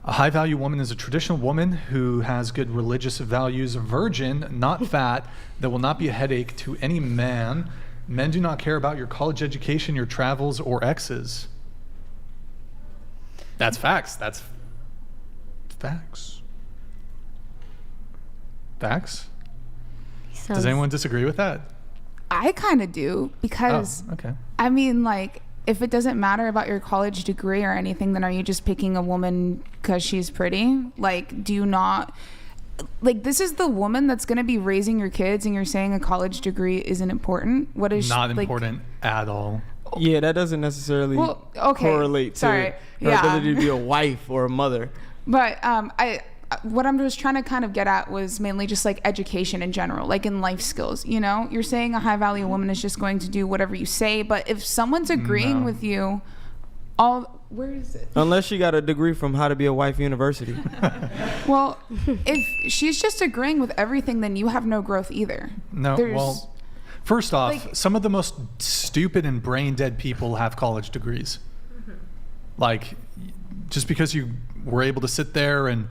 A high-value woman is a traditional woman who has good religious values, a virgin, not fat, that will not be a headache to any man. Men do not care about your college education, your travels, or exes. That's facts. That's facts. Facts? Does anyone disagree with that? I kind of do, because, okay. I mean, like, if it doesn't matter about your college degree or anything, then are you just picking a woman because she's pretty? Like, do you not... Like, this is the woman that's going to be raising your kids, and you're saying a college degree isn't important? What is... Not important at all. Yeah, that doesn't necessarily correlate to her ability to be a wife or a mother. But what I'm just trying to kind of get at was mainly just like education in general, like in life skills. You know, you're saying a high value woman is just going to do whatever you say, but if someone's agreeing with you, where is it? Unless she got a degree from How to Be a Wife University. Well, if she's just agreeing with everything, then you have no growth either. No, well, first off, like, some of the most stupid and brain dead people have college degrees. Mm-hmm. Like, just because you were able to sit there and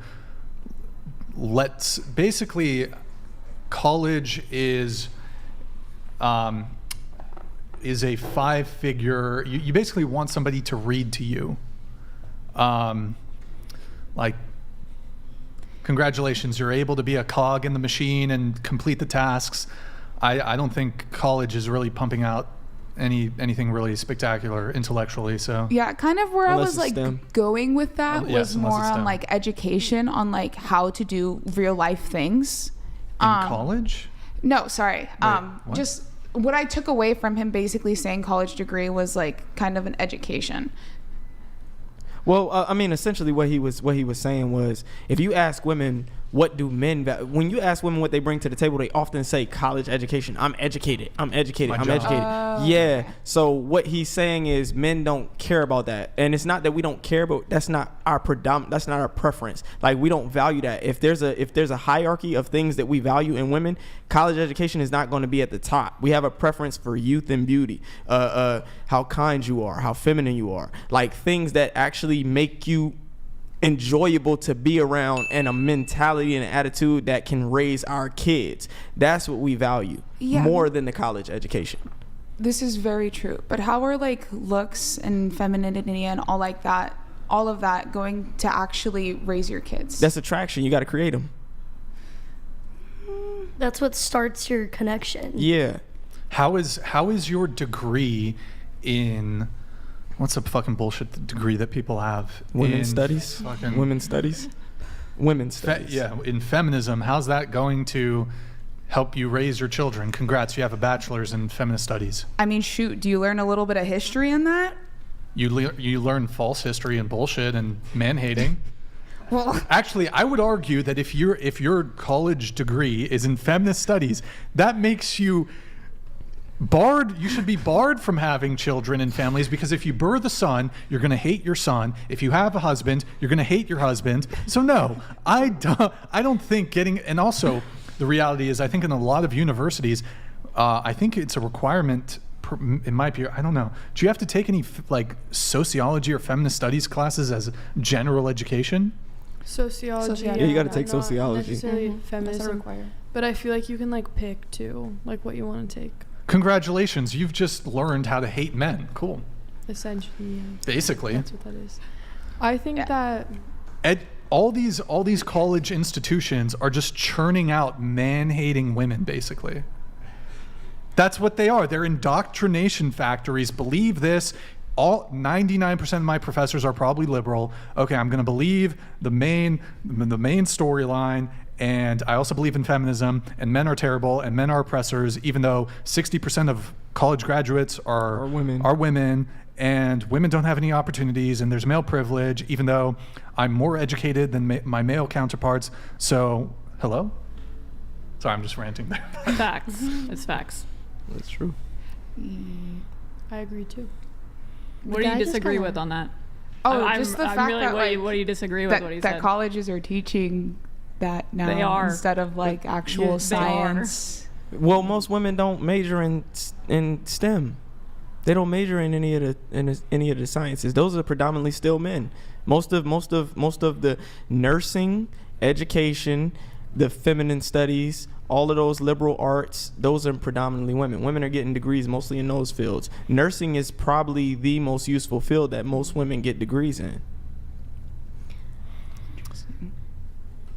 basically, college is a 5-figure. You basically want somebody to read to you. Like, congratulations, you're able to be a cog in the machine and complete the tasks. I don't think college is really pumping out anything really spectacular intellectually. So yeah, kind of where unless I was like STEM. going with that was more on like education on like how to do real life things. In college? No, sorry. Wait, just what I took away from him basically saying college degree was like kind of an education. Well, I mean, essentially what he was saying was, if you ask women what do men when you ask women what they bring to the table, they often say college education. I'm educated. Yeah. So what he's saying is men don't care about that, and it's not that we don't care, but that's not our that's not our preference. Like, we don't value that. If there's a hierarchy of things that we value in women, college education is not going to be at the top. We have a preference for youth and beauty, how kind you are, how feminine you are, like things that actually make you enjoyable to be around, and a mentality and an attitude that can raise our kids. That's what we value more than the college education. This is very true. But how are like looks and femininity and all of that going to actually raise your kids? That's attraction. You got to create them. That's what starts your connection. Yeah. How is your degree in... What's a fucking bullshit degree that people have? Women's studies. Women's studies. In feminism, how's that going to help you raise your children? Congrats, you have a bachelor's in feminist studies. I mean, shoot, do you learn a little bit of history in that? You learn false history and bullshit and man-hating. Well, actually, I would argue that if your college degree is in feminist studies, that makes you barred. You should be barred from having children and families, because if you birth a son, you're going to hate your son. If you have a husband, you're going to hate your husband. So no, I don't think getting... And also, the reality is, I think in a lot of universities, I think it's a requirement. It might be, I don't know. Do you have to take any like sociology or feminist studies classes as general education? Sociology. Yeah, you got to take sociology. Not necessarily feminism, but I feel like you can like pick too, like what you want to take. Congratulations, you've just learned how to hate men. Cool. Essentially, yeah. Basically. That's what that is. I think that all these college institutions are just churning out man-hating women, basically. That's what they are. They're indoctrination factories. Believe this. 99% of my professors are probably liberal. Okay, I'm going to believe the main storyline, and I also believe in feminism, and men are terrible, and men are oppressors, even though 60% of college graduates are women, and women don't have any opportunities, and there's male privilege, even though I'm more educated than my male counterparts. So, hello? Sorry, I'm just ranting there. Facts. It's facts. That's true. I agree too. What do you disagree with on that? Just the fact that what do you disagree with what he said? That colleges are teaching that now they are. Instead of like actual science. Well, most women don't major in STEM. They don't major in any of the sciences. Those are predominantly still men. Most of the nursing, education, the feminine studies, all of those liberal arts, those are predominantly women. Women are getting degrees mostly in those fields. Nursing is probably the most useful field that most women get degrees in.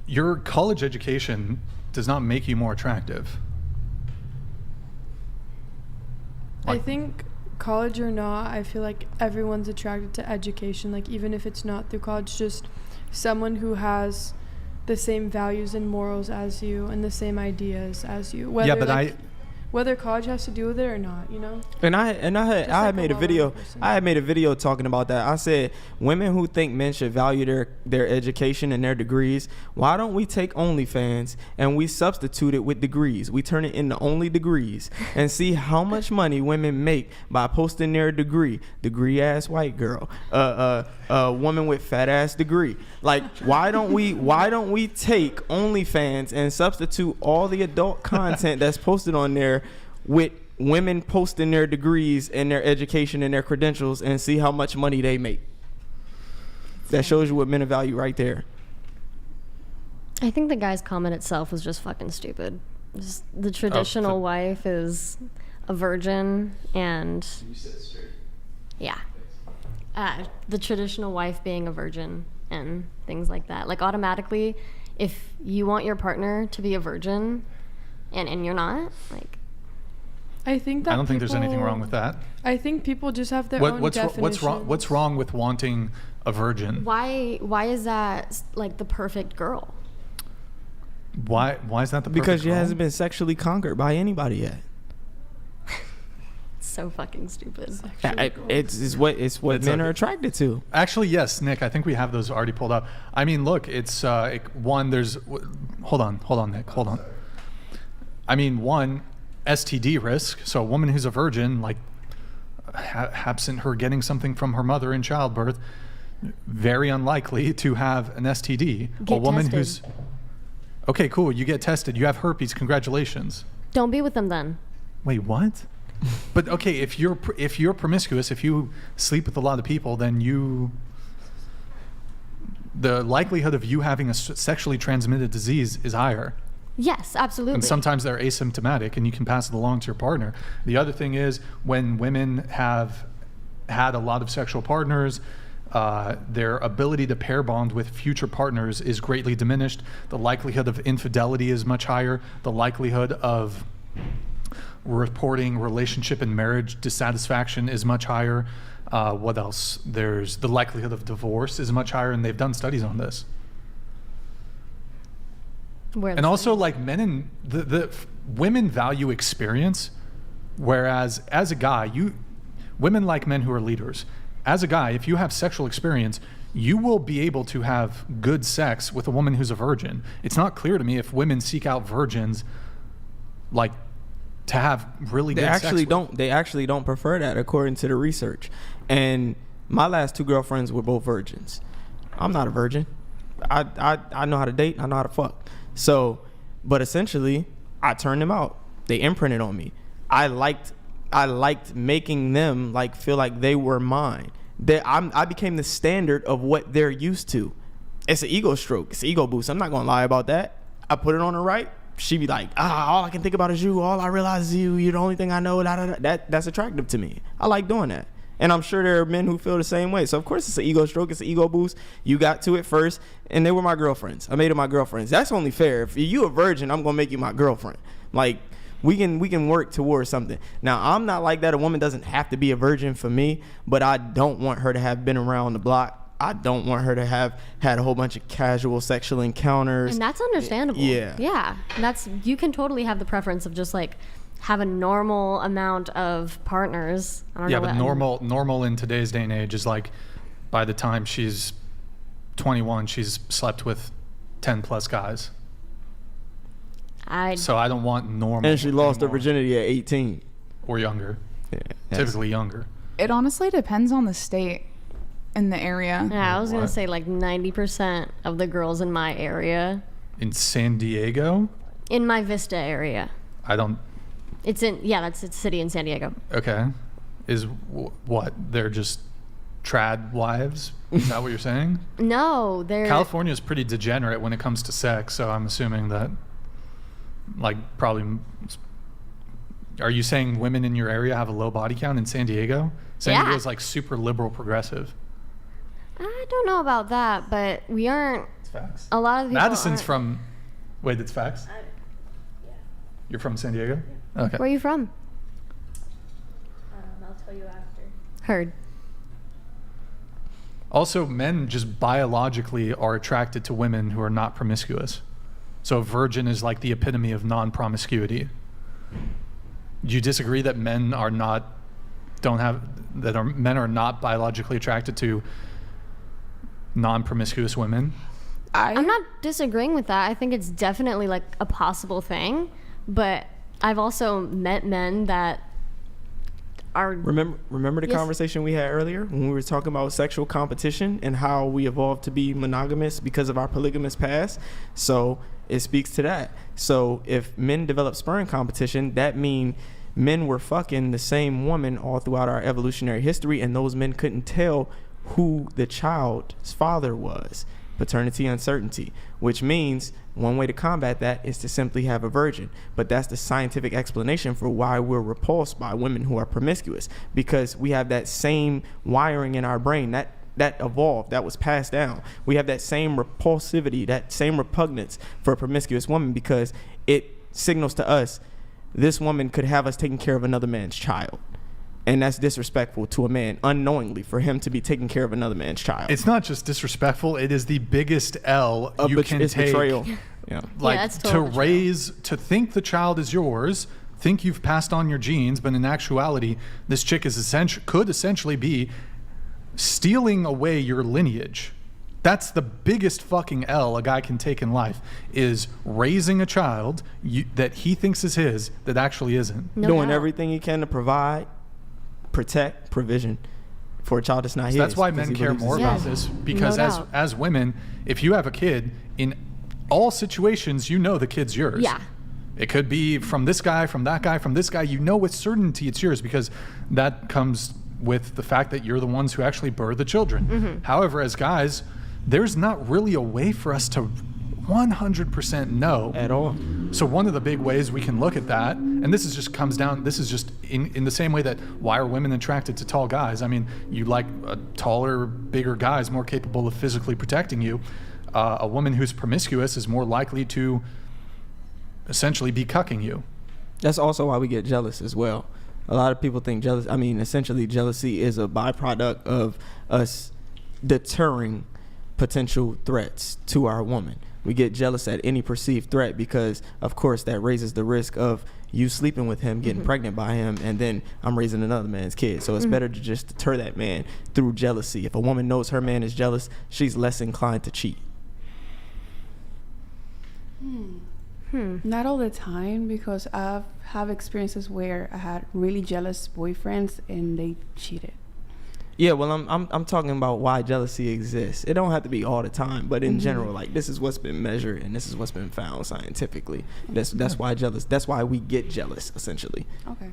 Your college education does not make you more attractive. I think college or not, I feel like everyone's attracted to education. Like even if it's not through college, just someone who has the same values and morals as you and the same ideas as you. Whether, yeah, but whether college has to do with it or not, you know. And I had made a video. I had made a video talking about that. I said women who think men should value their education and their degrees. Why don't we take OnlyFans and we substitute it with degrees? We turn it into only degrees and see how much money women make by posting their degree ass white girl, woman with fat ass degree. Like why don't we take OnlyFans and substitute all the adult content that's posted on there with women posting their degrees and their education and their credentials and see how much money they make? That shows you what men value right there. I think the guy's comment itself was just fucking stupid. Just the traditional wife is a virgin and yeah. The traditional wife being a virgin and things like that. Like automatically, if you want your partner to be a virgin and you're not, like, I think that I don't think there's anything wrong with that. I think people just have their own definitions. What's wrong with wanting a virgin? why is that like the perfect girl? Why is that the perfect Because she girl? hasn't been sexually conquered by anybody yet. So fucking stupid. It's what men are attracted to. Actually, yes, Nick. I think we have those already pulled up. I mean, look, it's one. There's hold on, Nick. Hold on. I mean, one, STD risk. So a woman who's a virgin, like absent her getting something from her mother in childbirth, very unlikely to have an STD. Get a woman tested. who's okay, cool. You get tested. You have herpes. Congratulations. Don't be with them then. Wait, what? But okay, if you're promiscuous, if you sleep with a lot of people, then the likelihood of you having a sexually transmitted disease is higher. Yes, absolutely. And sometimes they're asymptomatic, and you can pass it along to your partner. The other thing is when women have had a lot of sexual partners, their ability to pair bond with future partners is greatly diminished. The likelihood of infidelity is much higher. The likelihood of reporting relationship and marriage dissatisfaction is much higher. What else? There's the likelihood of divorce is much higher, and they've done studies on this. And also, like men the women value experience, whereas as a guy, women like men who are leaders. As a guy, if you have sexual experience, you will be able to have good sex with a woman who's a virgin. It's not clear to me if women seek out virgins, like, to have really good sex with. They actually don't prefer that according to the research. And my last 2 girlfriends were both virgins. I'm not a virgin. I know how to date. I know how to fuck. So, but essentially, I turned them out. They imprinted on me. I liked making them like feel like they were mine. I became the standard of what they're used to. It's an ego stroke. It's an ego boost. I'm not gonna lie about that. I put it on her right. She be like, all I can think about is you. All I realize is you. You're the only thing I know. That's attractive to me. I like doing that. And I'm sure there are men who feel the same way. So, of course, it's an ego stroke. It's an ego boost. You got to it first, and they were my girlfriends. I made them my girlfriends. That's only fair. If you a virgin, I'm going to make you my girlfriend. Like, we can work towards something. Now, I'm not like that. A woman doesn't have to be a virgin for me, but I don't want her to have been around the block. I don't want her to have had a whole bunch of casual sexual encounters. And that's understandable. Yeah. Yeah. You can totally have the preference of just like have a normal amount of partners. I don't know but normal in today's day and age is like by the time she's 21, she's slept with 10 plus guys. So I don't want normal. And she lost her anymore. virginity at 18. Or younger. Yeah. Typically younger. It honestly depends on the state and the area. Yeah, I was going What? to say like 90% of the girls in my area. In San Diego? In my Vista area. I don't. It's a city in San Diego. Okay. is what? They're just trad wives? Is that what you're saying? No, they're California is pretty degenerate when it comes to sex, so I'm assuming that, like, probably. Are you saying women in your area have a low body count in San Diego? San Yeah. Diego is like super liberal progressive. I don't know about that, but we aren't. It's facts. A lot of people. Madison's aren't. from. Wait, it's facts? You're from San Diego? Okay. Where are you from? I'll tell you after. Heard. Also, men just biologically are attracted to women who are not promiscuous. So, virgin is like the epitome of non-promiscuity. Do you disagree that men are not biologically attracted to non-promiscuous women? I'm not disagreeing with that. I think it's definitely like a possible thing, but I've also met men that are. Remember the Yes. conversation we had earlier when we were talking about sexual competition and how we evolved to be monogamous because of our polygamous past? So it speaks to that. So if men develop sperm competition, that means men were fucking the same woman all throughout our evolutionary history, and those men couldn't tell who the child's father was. Paternity uncertainty, which means one way to combat that is to simply have a virgin. But that's the scientific explanation for why we're repulsed by women who are promiscuous, because we have that same wiring in our brain that evolved, that was passed down. We have that same repulsivity, that same repugnance for a promiscuous woman, because it signals to us this woman could have us taking care of another man's child. And that's disrespectful to a man unknowingly for him to be taking care of another man's child. It's not just disrespectful, it is the biggest L you can it's take. betrayal. Yeah. Like, that's to total betrayal. to think the child is yours, think you've passed on your genes, but in actuality, this chick could essentially be stealing away your lineage. That's the biggest fucking L a guy can take in life, is raising a child that he thinks is his that actually isn't. No Doing doubt. everything he can to provide, protect, provision for a child that's not his. So that's why because men he care believes more it's about his. this, because No as doubt. as women, if you have a kid, in all situations, you know the kid's yours. Yeah. It could be from this guy, from that guy, from this guy. You know with certainty it's yours, because that comes with the fact that you're the ones who actually birth the children. Mm-hmm. However, as guys, there's not really a way for us to 100% know At all. So one of the big ways we can look at that, and this is just in the same way that why are women attracted to tall guys? I mean, you like taller, bigger guys more capable of physically protecting you. A woman who's promiscuous is more likely to essentially be cucking you. That's also why we get jealous as well. A lot of people think essentially jealousy is a byproduct of us deterring potential threats to our woman. We get jealous at any perceived threat because, of course, that raises the risk of you sleeping with him, getting pregnant by him, and then I'm raising another man's kid. So it's better to just deter that man through jealousy. If a woman knows her man is jealous, she's less inclined to cheat. Not all the time, because I've have experiences where I had really jealous boyfriends and they cheated. Yeah, well, I'm talking about why jealousy exists. It don't have to be all the time, but in general, like, this is what's been measured and this is what's been found scientifically. That's why we get jealous, essentially. Okay.